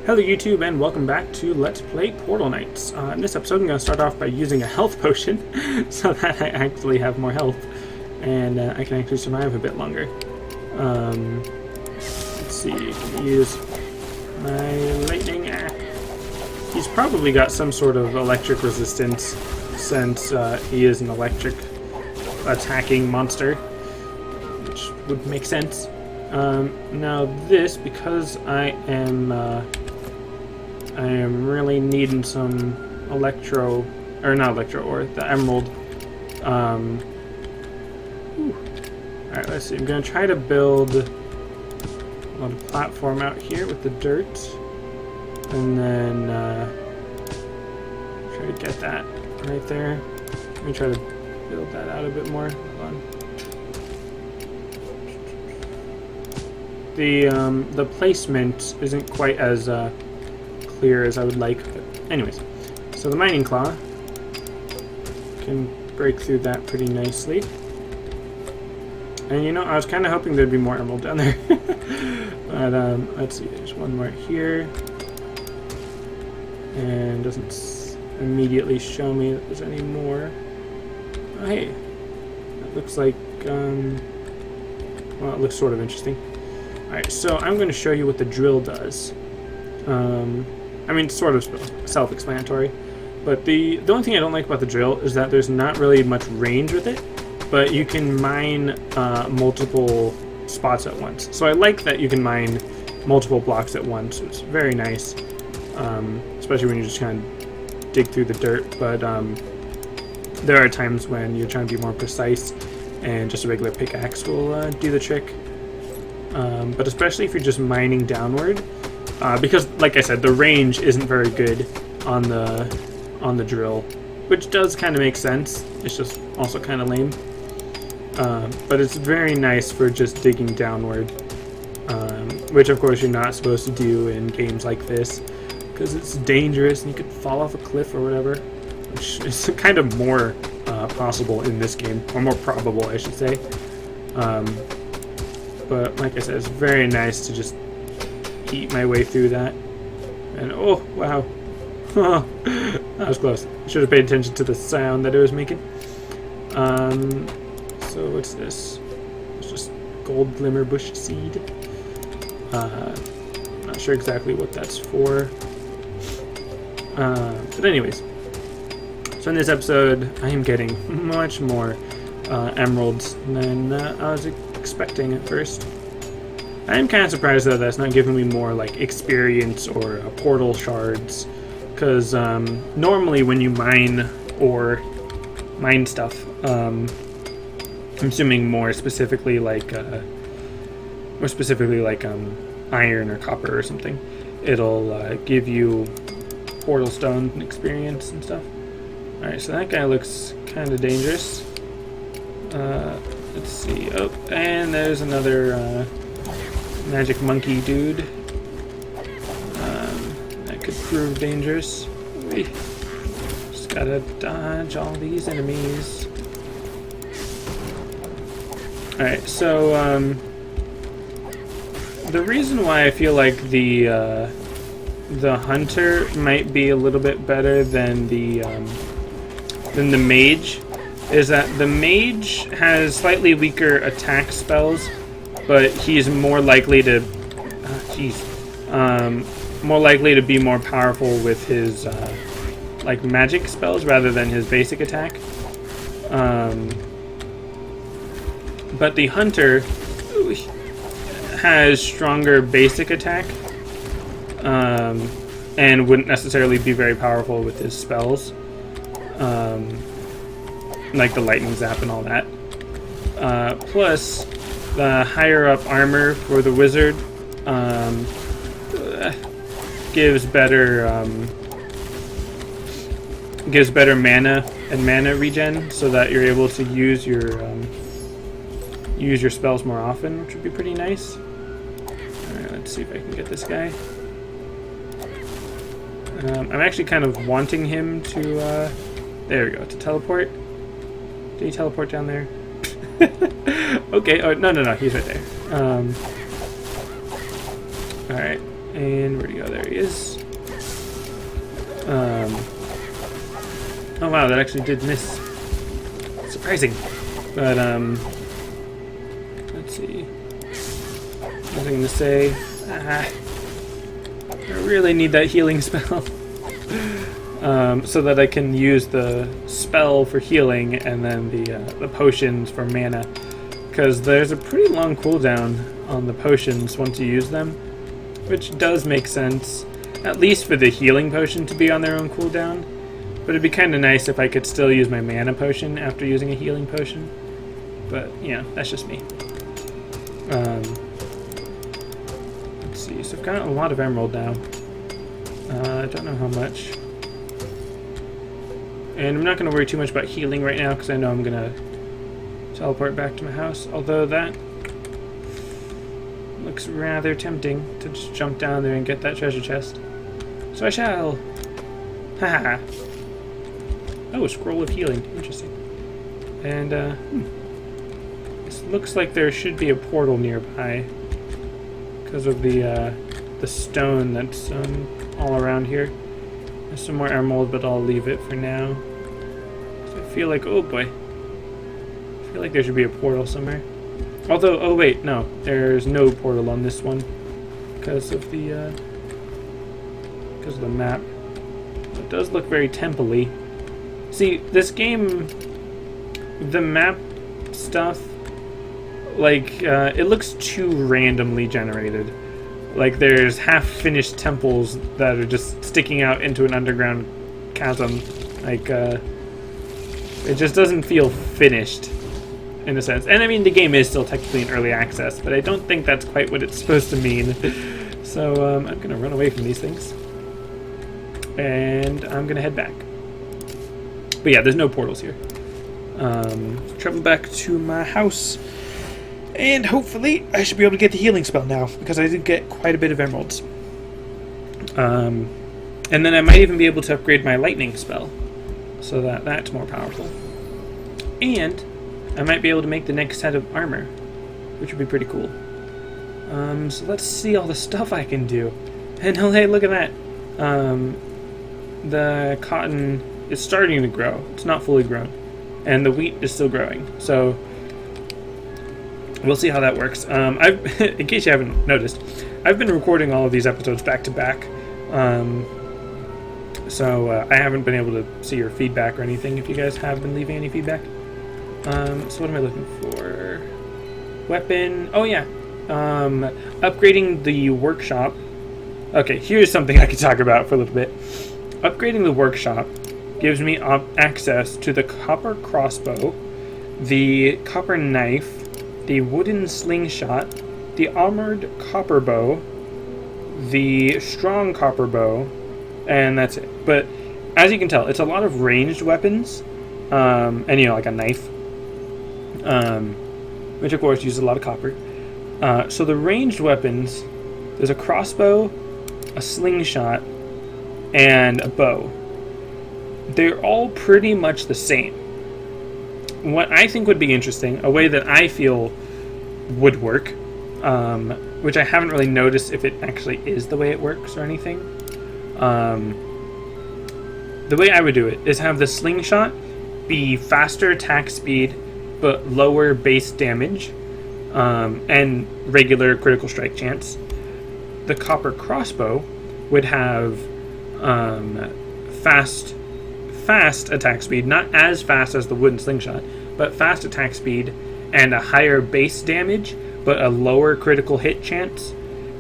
Hello YouTube and welcome back to Let's Play Portal Knights. In this episode I'm going to start off by using a health potion so that I actually have more health and I can actually survive a bit longer. Let's see, I can use my lightning axe. He's probably got some sort of electric resistance since he is an electric attacking monster, which would make sense. Now this, because I am really needing some electro, or not electro, or the emerald. Alright, let's see. I'm going to try to build a platform out here with the dirt. And then try to get that right there. Let me try to build that out a bit more. Hold on. The placement isn't quite as clear as I would like, but anyways. So the mining claw can break through that pretty nicely. And you know, I was kind of hoping there'd be more emerald down there. But let's see, there's one more here. And doesn't immediately show me that there's any more. Oh, hey, that looks like, well, it looks sort of interesting. Alright, so I'm going to show you what the drill does. I mean, sort of self-explanatory. But the only thing I don't like about the drill is that there's not really much range with it, but you can mine multiple spots at once. So I like that you can mine multiple blocks at once. It's very nice, especially when you just kind of dig through the dirt. But there are times when you're trying to be more precise, and just a regular pickaxe will do the trick. But especially if you're just mining downward, because, like I said, the range isn't very good on the drill, which does kind of make sense. It's just also kind of lame. But it's very nice for just digging downward, which of course you're not supposed to do in games like this, because it's dangerous and you could fall off a cliff or whatever, which is kind of more possible in this game, or more probable, I should say. But like I said, it's very nice to just eat my way through that. And oh, wow. That was close. I should have paid attention to the sound that it was making. So what's this? It's just gold glimmer bush seed. Not sure exactly what that's for. But anyways. So in this episode, I am getting much more emeralds than I was expecting at first. I am kind of surprised though that's not giving me more like experience or portal shards, because normally when you mine or mine stuff, I'm assuming more specifically like iron or copper or something, it'll give you portal stone experience and stuff. Alright, so that guy looks kind of dangerous. Let's see. Oh, and there's another magic monkey dude. That could prove dangerous. Just gotta dodge all these enemies. Alright, so the reason why I feel like the hunter might be a little bit better than the mage is that the mage has slightly weaker attack spells, but he's more likely to more likely to be more powerful with his like magic spells rather than his basic attack. But the hunter has stronger basic attack, and wouldn't necessarily be very powerful with his spells, like the lightning zap and all that. Plus, the higher up armor for the wizard gives better mana and mana regen, so that you're able to use your spells more often, which would be pretty nice. Alright, let's see if I can get this guy. I'm actually kind of wanting him to, there we go, to teleport. Did he teleport down there? Okay, oh, no, he's right there. Alright, And where'd he go? There he is. Oh wow, that actually did miss. Surprising. But, let's see. Nothing to say. I really need that healing spell. So that I can use the spell for healing and then the potions for mana. Because there's a pretty long cooldown on the potions once you use them. Which does make sense. At least for the healing potion to be on their own cooldown. But it'd be kind of nice if I could still use my mana potion after using a healing potion. But, yeah, that's just me. Let's see, so I've got a lot of emerald now. I don't know how much. And I'm not going to worry too much about healing right now, because I know I'm going to teleport back to my house. Although that looks rather tempting to just jump down there and get that treasure chest. So I shall. Haha. Oh, a scroll of healing. Interesting. And, this looks like there should be a portal nearby. Because of the stone that's all around here. There's some more emerald, but I'll leave it for now. So I feel like, oh boy. I feel like there should be a portal somewhere. Although, oh wait, no. There's no portal on this one. Because of the map. It does look very temple-y. See, this game, the map stuff, like, it looks too randomly generated. Like, there's half-finished temples that are just sticking out into an underground chasm. Like, it just doesn't feel finished, in a sense. And, I mean, the game is still technically in early access, but I don't think that's quite what it's supposed to mean. So, I'm going to run away from these things. And I'm going to head back. But yeah, there's no portals here. Travel back to my house. And hopefully I should be able to get the healing spell now, because I did get quite a bit of emeralds. And then I might even be able to upgrade my lightning spell, so that that's more powerful. And I might be able to make the next set of armor, which would be pretty cool. So let's see all the stuff I can do. And oh, hey, look at that. The cotton is starting to grow. It's not fully grown. And the wheat is still growing. So we'll see how that works. In case you haven't noticed, I've been recording all of these episodes back to back. So I haven't been able to see your feedback or anything, if you guys have been leaving any feedback. So what am I looking for? Weapon. Oh, yeah. Upgrading the workshop. Okay, here's something I could talk about for a little bit. Upgrading the workshop gives me access to the copper crossbow, the copper knife, the wooden slingshot, the armored copper bow, the strong copper bow, and that's it. But as you can tell, it's a lot of ranged weapons, and like a knife, which of course uses a lot of copper. So the ranged weapons, there's a crossbow, a slingshot, and a bow. They're all pretty much the same. What I think would be interesting, a way that I feel would work, which I haven't really noticed if it actually is the way it works or anything. The way I would do it is have the slingshot be faster attack speed, but lower base damage, and regular critical strike chance. The copper crossbow would have fast attack speed, not as fast as the wooden slingshot, but fast attack speed and a higher base damage, but a lower critical hit chance.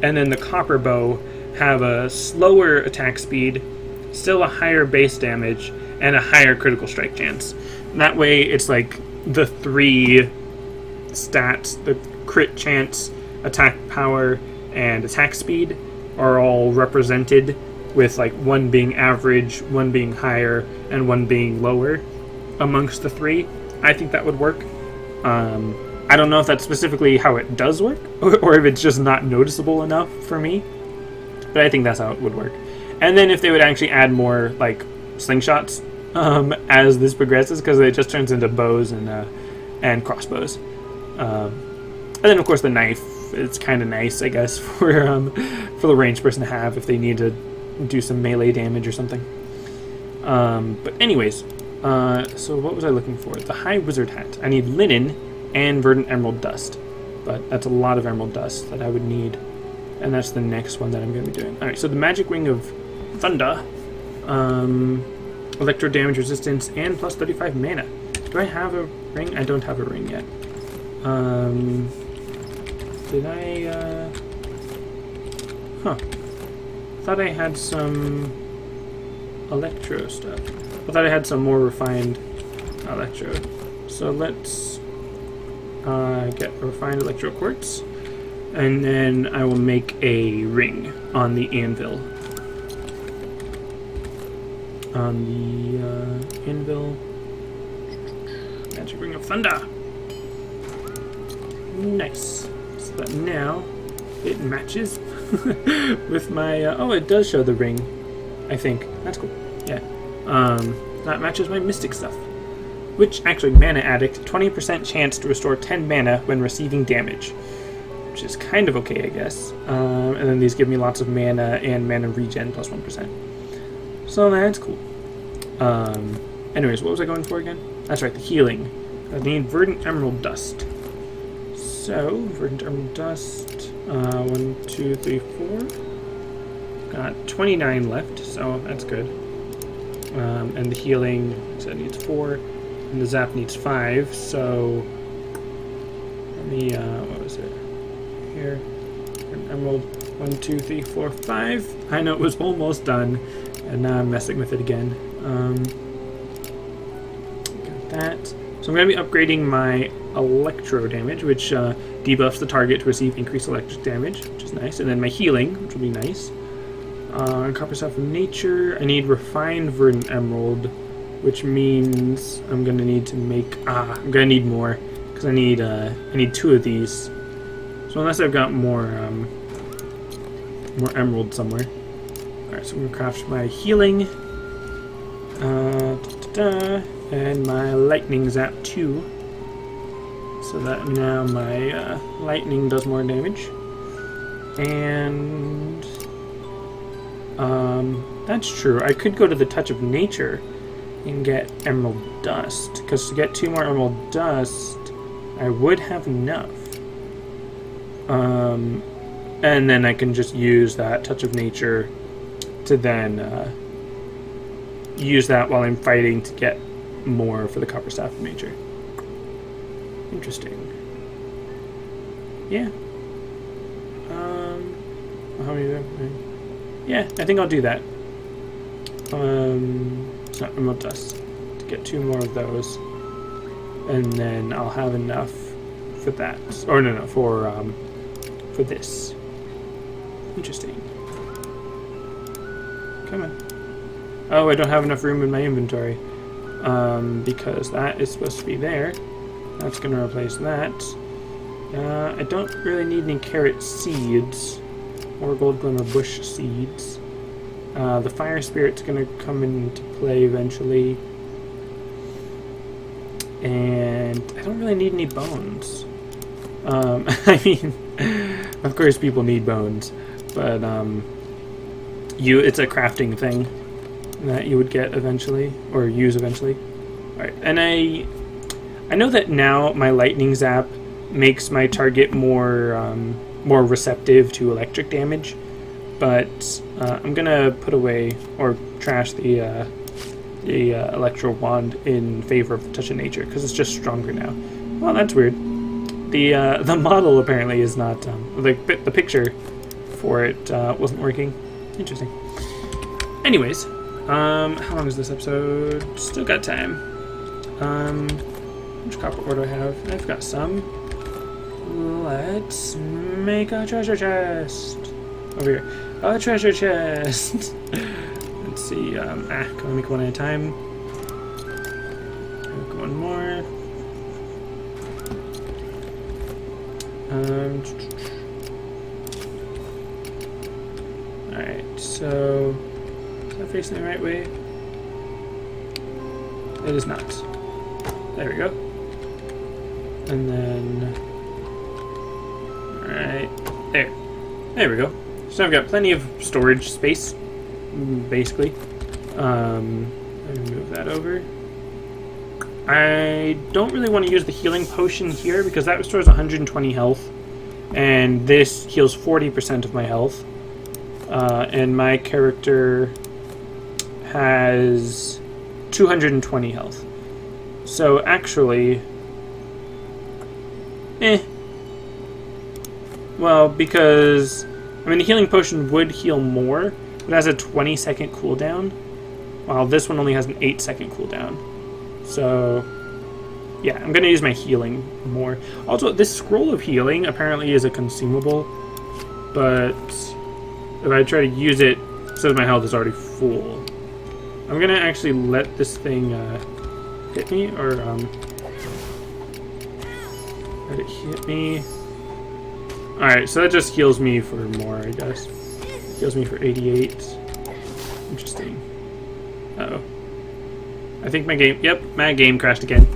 And then the copper bow have a slower attack speed, still a higher base damage, and a higher critical strike chance. That way it's like the three stats, the crit chance, attack power, and attack speed are all represented, with like one being average, one being higher, and one being lower amongst the three. I think that would work. I don't know if that's specifically how it does work, or if it's just not noticeable enough for me, but I think that's how it would work. And then if they would actually add more like slingshots as this progresses, because it just turns into bows and crossbows. And then of course the knife it's kind of nice, I guess, for the ranged person to have if they need to do some melee damage or something. But anyways, so what was I looking for? The High Wizard Hat. I need linen and verdant emerald dust, but that's a lot of emerald dust that I would need, and that's the next one that I'm going to be doing. All right, so the Magic Ring of Thunder, electro damage resistance, and plus 35 mana. Do I have a ring? I don't have a ring yet. Did I, thought I had some electro stuff. I thought I had some more refined electro. So let's get a refined electro quartz, and then I will make a ring on the anvil. On the anvil, Magic Ring of Thunder. Nice. So that now it matches with my. Oh, it does show the ring. I think that's cool. Yeah. That matches my mystic stuff. Which actually, Mana Addict, 20% chance to restore 10 mana when receiving damage, which is kind of okay, I guess. And then these give me lots of mana and mana regen plus 1%. So that's cool. Anyways, what was I going for again? That's right, the healing. I need verdant emerald dust. So, verdant emerald dust. 1, 2, 3, 4. Got 29 left, so that's good. And the healing, so it needs 4. And the zap needs 5, so let me, what was it? Here. An emerald. 1, 2, 3, 4, 5. I know it was almost done, and now I'm messing with it again. Got that. So I'm going to be upgrading my electro damage, which debuffs the target to receive increased electric damage, which is nice. And then my healing, which will be nice. Copper Staff of Nature. I need refined verdant emerald, which means I'm gonna need to make. I'm gonna need more because I need 2 of these. So unless I've got more emerald somewhere. All right, so I'm gonna craft my healing, and my lightning zap 2, so that now my lightning does more damage, and that's true. I could go to the Touch of Nature and get emerald dust, because to get 2 more emerald dust I would have enough, and then I can just use that Touch of Nature to then use that while I'm fighting to get more for the Copper Staff of Nature. Interesting. Yeah. How many? Yeah, I think I'll do that. It's not emerald dust to get 2 more of those, and then I'll have enough for that. Or no, for this. Interesting. Come on. Oh, I don't have enough room in my inventory. Because that is supposed to be there. That's going to replace that. I don't really need any carrot seeds or gold glimmer bush seeds. The fire spirit's going to come into play eventually. And I don't really need any bones. I mean, of course people need bones, but it's a crafting thing that you would get eventually, or use eventually. Alright, and I know that now my lightning zap makes my target more receptive to electric damage, but I'm gonna put away or trash the electro wand in favor of the Touch of Nature because it's just stronger now. Well, that's weird. The model apparently is not the picture for it wasn't working. Interesting. Anyways. How long is this episode? Still got time. How much copper ore do I have? I've got some. Let's make a treasure chest. Over here. A treasure chest. Let's see. Can I make one at a time? Make one more. Alright, so facing the right way? It is not. There we go. And then Alright, there. There we go. So I've got plenty of storage space, basically. Move that over. I don't really want to use the healing potion here because that restores 120 health. And this heals 40% of my health. And my character has 220 health. So actually... Well, because... I mean, the healing potion would heal more. It has a 20-second cooldown. While this one only has an 8-second cooldown. So... yeah, I'm going to use my healing more. Also, this scroll of healing apparently is a consumable. But... if I try to use it, it says my health is already full. I'm going to actually let this thing hit me, or let it hit me. Alright, so that just heals me for more, I guess. Heals me for 88. Interesting. Uh-oh. I think my game crashed again.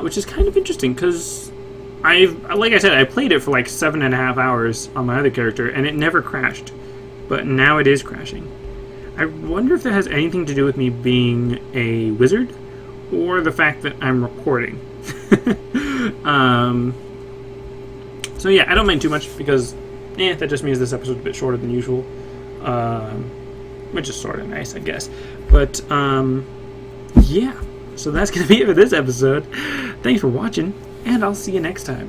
Which is kind of interesting, because like I said, I played it for like 7.5 hours on my other character, and it never crashed. But now it is crashing. I wonder if that has anything to do with me being a wizard, or the fact that I'm recording. So yeah, I don't mind too much, because that just means this episode's a bit shorter than usual. Which is sort of nice, I guess. But, yeah. So that's going to be it for this episode. Thanks for watching, and I'll see you next time.